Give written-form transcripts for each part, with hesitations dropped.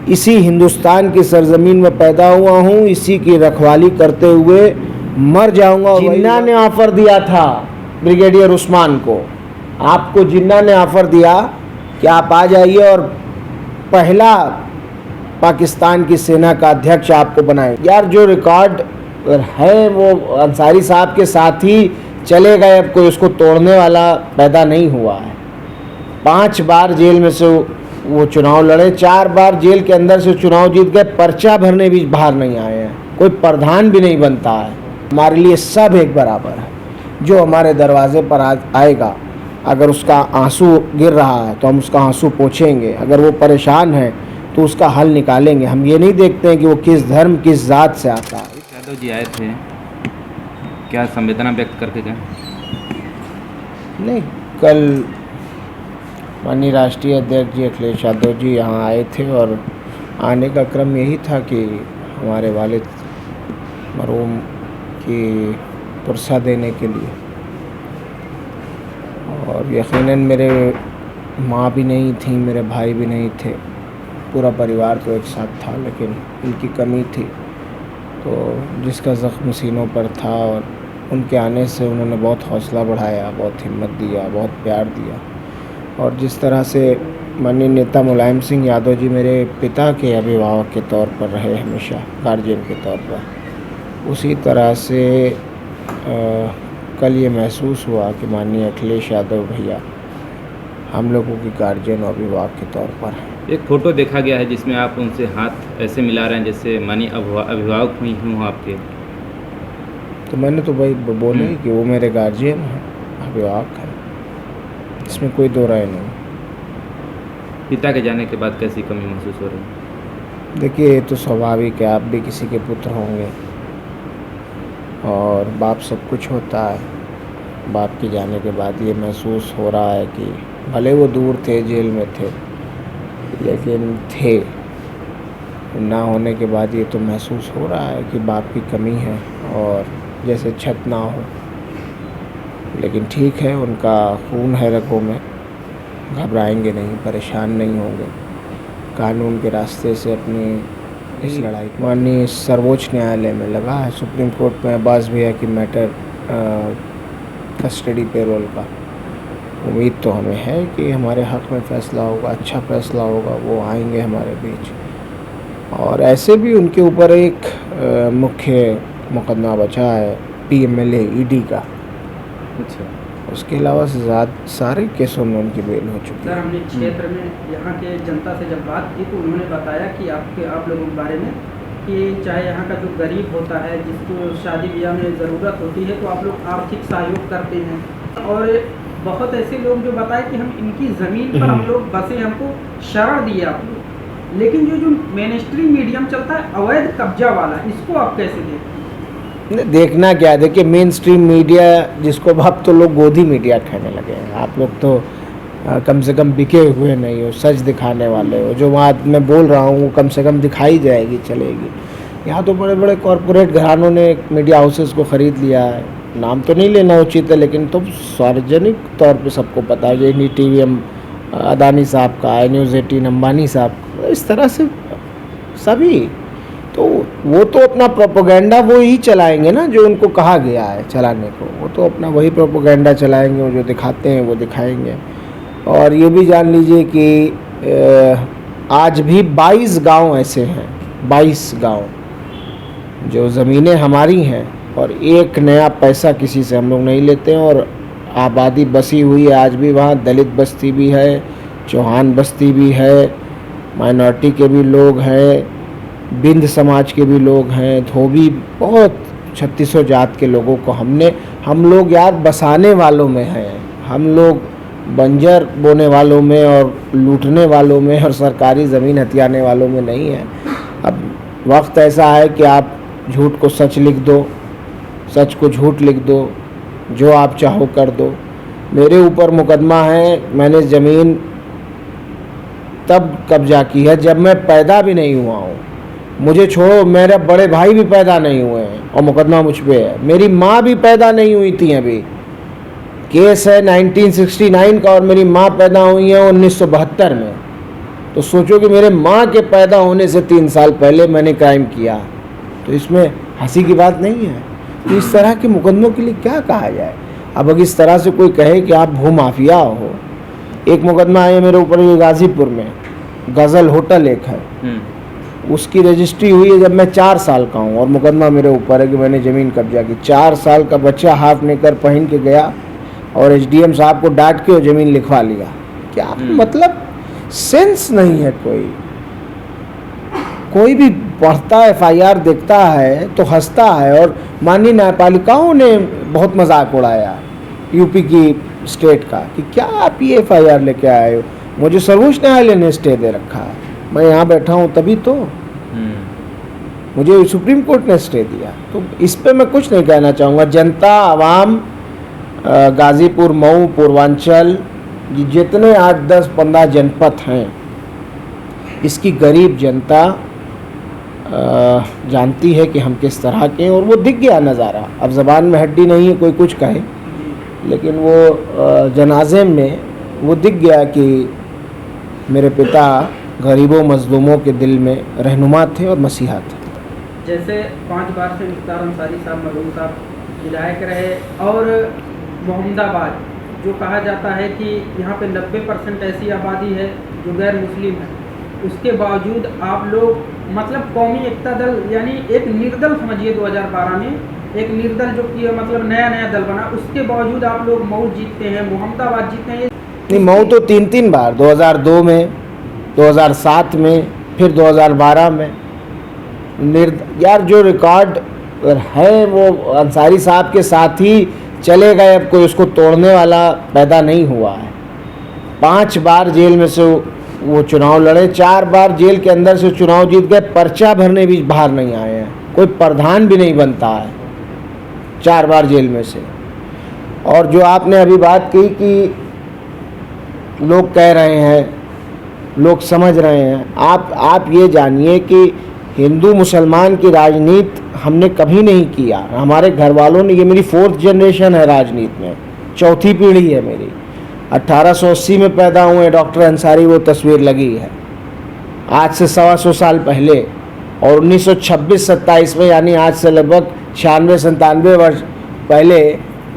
इसी हिंदुस्तान की सरजमीन में पैदा हुआ हूँ, इसी की रखवाली करते हुए मर जाऊंगा। जिन्ना ने ऑफर दिया था ब्रिगेडियर उस्मान को, आपको जिन्ना ने ऑफर दिया कि आप आ जाइए और पहला पाकिस्तान की सेना का अध्यक्ष आपको बनाए। यार जो रिकॉर्ड है वो अंसारी साहब के साथ ही चले गए, अब कोई उसको तोड़ने वाला पैदा नहीं हुआ है। 5 बार जेल में से वो चुनाव लड़े, 4 बार जेल के अंदर से चुनाव जीत गए, पर्चा भरने भी बाहर नहीं आए हैं, कोई प्रधान भी नहीं बनता है। हमारे लिए सब एक बराबर है। जो हमारे दरवाजे पर आएगा, अगर उसका आंसू गिर रहा है तो हम उसका आंसू पोंछेंगे, अगर वो परेशान है तो उसका हल निकालेंगे। हम ये नहीं देखते हैं कि वो किस धर्म किस जात से आता है। यादव जी आए थे, क्या संवेदना व्यक्त करके गए? नहीं, कल माननीय राष्ट्रीय अध्यक्ष जी अखिलेश यादव जी यहाँ आए थे और आने का क्रम यही था कि हमारे वालिद मरहूम की पुरसा देने के लिए। और यकीनन मेरे माँ भी नहीं थी, मेरे भाई भी नहीं थे, पूरा परिवार तो एक साथ था, लेकिन इनकी कमी थी। तो जिसका ज़ख्म सीनों पर था और उनके आने से उन्होंने बहुत हौसला बढ़ाया, बहुत हिम्मत दिया, बहुत प्यार दिया। और जिस तरह से माननीय नेता मुलायम सिंह यादव जी मेरे पिता के अभिभावक के तौर पर रहे, हमेशा गार्जियन के तौर पर, उसी तरह से कल ये महसूस हुआ कि माननीय अखिलेश यादव भैया हम लोगों की गार्जियन और अभिभावक के तौर पर हैं। एक फ़ोटो देखा गया है जिसमें आप उनसे हाथ ऐसे मिला रहे हैं जैसे मानी अभिभावक हुई हूँ आपके। तो मैंने तो भाई बोले कि वो मेरे गार्जियन हैं, अभिभावक हैं, इसमें कोई दो राय नहीं। पिता के जाने के बाद कैसी कमी महसूस हो रही है? देखिए, ये तो स्वाभाविक है, आप भी किसी के पुत्र होंगे और बाप सब कुछ होता है। बाप के जाने के बाद ये महसूस हो रहा है कि भले वो दूर थे, जेल में थे, लेकिन थे। ना होने के बाद ये तो महसूस हो रहा है कि बाप की कमी है और जैसे छत ना हो। लेकिन ठीक है, उनका खून है रगों में, घबराएंगे नहीं, परेशान नहीं होंगे, कानून के रास्ते से अपनी इस लड़ाई माननीय सर्वोच्च न्यायालय में लगा है, सुप्रीम कोर्ट में अब्बास भैया की मैटर कस्टडी पेरोल का। उम्मीद तो हमें है कि हमारे हक़ में फ़ैसला होगा, अच्छा फ़ैसला होगा, वो आएंगे हमारे बीच। और ऐसे भी उनके ऊपर एक मुख्य मुकदमा बचा है PMLA ED का। अच्छा, उसके अलावा सारे केसों में उनकी बेल हो चुकी है। सर, हमने क्षेत्र में यहाँ के जनता से जब बात की तो उन्होंने बताया कि आप लोगों के बारे में कि चाहे यहाँ का जो गरीब होता है, जिसको शादी ब्याह में ज़रूरत होती है, तो आप लोग आर्थिक सहयोग करते हैं। और बहुत ऐसे लोग जो बताए कि हम इनकी ज़मीन पर हम लोग बसे, हमको शरण दिए आप लोग। लेकिन जो मेन स्ट्रीम मीडियम चलता है अवैध कब्जा वाला, इसको आप कैसे देखते हैं? देखना क्या है, देखिए मेन स्ट्रीम मीडिया जिसको अब तो लोग गोदी मीडिया कहने लगे हैं। आप लोग तो कम से कम बिके हुए नहीं हो, सच दिखाने वाले हो। जो बात मैं बोल रहा हूँ वो कम से कम दिखाई जाएगी, चलेगी। यहाँ तो बड़े बड़े कॉरपोरेट घरानों ने मीडिया हाउसेस को ख़रीद लिया है। नाम तो नहीं लेना उचित है, लेकिन तो सार्वजनिक तौर पे सबको पता है कि NDTV अदानी साहब का है, News 18 अंबानी साहब का, इस तरह से सभी। तो वो तो अपना प्रोपोगंडा वो ही चलाएंगे ना, जो उनको कहा गया है चलाने को। वो तो अपना वही प्रोपोगंडा चलाएंगे, वो जो दिखाते हैं वो दिखाएंगे। और ये भी जान लीजिए कि आज भी 22 गांव ऐसे हैं, 22 गांव जो ज़मीनें हमारी हैं और एक नया पैसा किसी से हम लोग नहीं लेते हैं। और आबादी बसी हुई है आज भी, वहाँ दलित बस्ती भी है, चौहान बस्ती भी है, माइनॉरिटी के भी लोग हैं, बिंद समाज के भी लोग हैं, धोबी, बहुत 3600 जात के लोगों को हम लोग यार बसाने वालों में हैं। हम लोग बंजर बोने वालों में और लूटने वालों में और सरकारी ज़मीन हथियाने वालों में नहीं है। अब वक्त ऐसा है कि आप झूठ को सच लिख दो, सच को झूठ लिख दो, जो आप चाहो कर दो। मेरे ऊपर मुकदमा है, मैंने ज़मीन तब कब्जा की है जब मैं पैदा भी नहीं हुआ हूँ। मुझे छोड़ो, मेरे बड़े भाई भी पैदा नहीं हुए हैं और मुकदमा मुझ पे है। मेरी माँ भी पैदा नहीं हुई थी, अभी केस है 1969 का और मेरी माँ पैदा हुई है 1972 में। तो सोचो कि मेरे माँ के पैदा होने से 3 साल पहले मैंने क्राइम किया, तो इसमें हंसी की बात नहीं है। तो इस तरह के मुकदमों के लिए क्या कहा जाए। अब अगर इस तरह से कोई कहे कि आप भू माफिया हो, एक मुकदमा है मेरे ऊपर ये गाज़ीपुर में, गज़ल होटल एक है, उसकी रजिस्ट्री हुई है जब मैं 4 साल का हूँ और मुकदमा मेरे ऊपर है कि मैंने ज़मीन कब्जा की। 4 साल का बच्चा हाफ नेकर पहन के गया और एसडीएम साहब को डांट के वो ज़मीन लिखवा लिया। क्या मतलब सेंस नहीं है। कोई भी पढ़ता है, एफआईआर देखता है तो हंसता है। और माननीय न्यायपालिकाओं ने बहुत मजाक उड़ाया यूपी की स्टेट का कि क्या आप ये एफआईआर लेके आए हो। मुझे सर्वोच्च न्यायालय ने स्टे दे रखा है, मैं यहाँ बैठा हूँ तभी तो, मुझे सुप्रीम कोर्ट ने स्टे दिया। तो इस पे मैं कुछ नहीं कहना चाहूँगा। जनता, आवाम, गाज़ीपुर, मऊ, पूर्वांचल, जितने 8, 10, 15 जनपद हैं, इसकी गरीब जनता जानती है कि हम किस तरह के हैं। और वो दिख गया नज़ारा। अब ज़बान में हड्डी नहीं है कोई कुछ कहे, लेकिन वो जनाजे में वो दिख गया कि मेरे पिता गरीबों मजलूमों के दिल में रहनुमा थे और मसीहा थे। जैसे 5 बार से मुख्तार अंसारी साहब, मरहूम साहब विधायक रहे, और मोहम्मदाबाद जो कहा जाता है कि यहाँ पे 90% ऐसी आबादी है जो गैर मुस्लिम है, उसके बावजूद आप लोग मतलब कौमी एकता दल यानी एक निर्दल समझिए, 2012 में एक निर्दल जो कि मतलब नया दल बना, उसके बावजूद आप लोग मऊ जीतते हैं, मोहम्मदाबाद जीतते हैं। नहीं, मऊ तो 3 बार, 2002 में, 2007 में, फिर 2012 में। यार जो रिकॉर्ड है वो अंसारी साहब के साथ ही चले गए, अब कोई उसको तोड़ने वाला पैदा नहीं हुआ है। 5 बार जेल में से वो चुनाव लड़े, 4 बार जेल के अंदर से चुनाव जीत गए, पर्चा भरने भी बाहर नहीं आए हैं, कोई प्रधान भी नहीं बनता है 4 बार जेल में से। और जो आपने अभी बात की कि लोग कह रहे हैं, लोग समझ रहे हैं, आप ये जानिए कि हिंदू मुसलमान की राजनीति हमने कभी नहीं किया। हमारे घर वालों ने, ये मेरी 4th जनरेशन है राजनीति में, 4थी पीढ़ी है मेरी। 1880 में पैदा हुए डॉक्टर अंसारी, वो तस्वीर लगी है आज से 125 साल पहले। और 1926-27 में, यानी आज से लगभग 96-97 वर्ष पहले,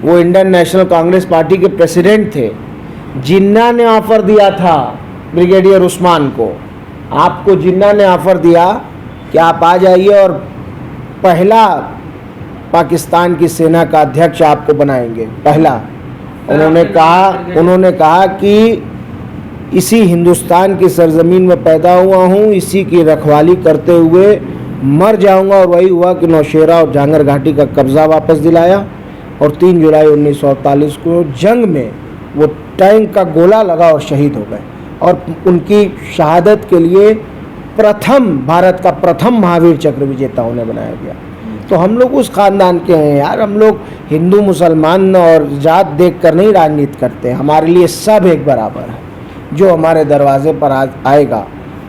वो इंडियन नेशनल कांग्रेस पार्टी के प्रेसिडेंट थे। जिन्ना ने ऑफर दिया था ब्रिगेडियर उस्मान को, आपको जिन्ना ने ऑफर दिया कि आप आ जाइए और पहला पाकिस्तान की सेना का अध्यक्ष आपको बनाएंगे, पहला। उन्होंने कहा कि इसी हिंदुस्तान की सरजमीन में पैदा हुआ हूँ, इसी की रखवाली करते हुए मर जाऊंगा। और वही हुआ कि नौशेरा और झांगर घाटी का कब्ज़ा वापस दिलाया। और 3 जुलाई 1948 को जंग में वो टैंक का गोला लगा और शहीद हो गए। और उनकी शहादत के लिए भारत का प्रथम महावीर चक्र विजेता उन्हें बनाया गया। तो हम लोग उस ख़ानदान के हैं यार। हम लोग हिंदू मुसलमान और जात देख कर नहीं राजनीति करते। हमारे लिए सब एक बराबर है। जो हमारे दरवाजे पर आएगा,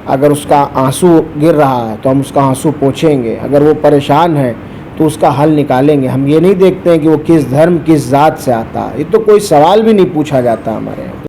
अगर उसका आंसू गिर रहा है तो हम उसका आंसू पोंछेंगे, अगर वो परेशान है तो उसका हल निकालेंगे। हम ये नहीं देखते हैं कि वो किस धर्म, किस जात से आता है। ये तो कोई सवाल भी नहीं पूछा जाता हमारे यहाँ।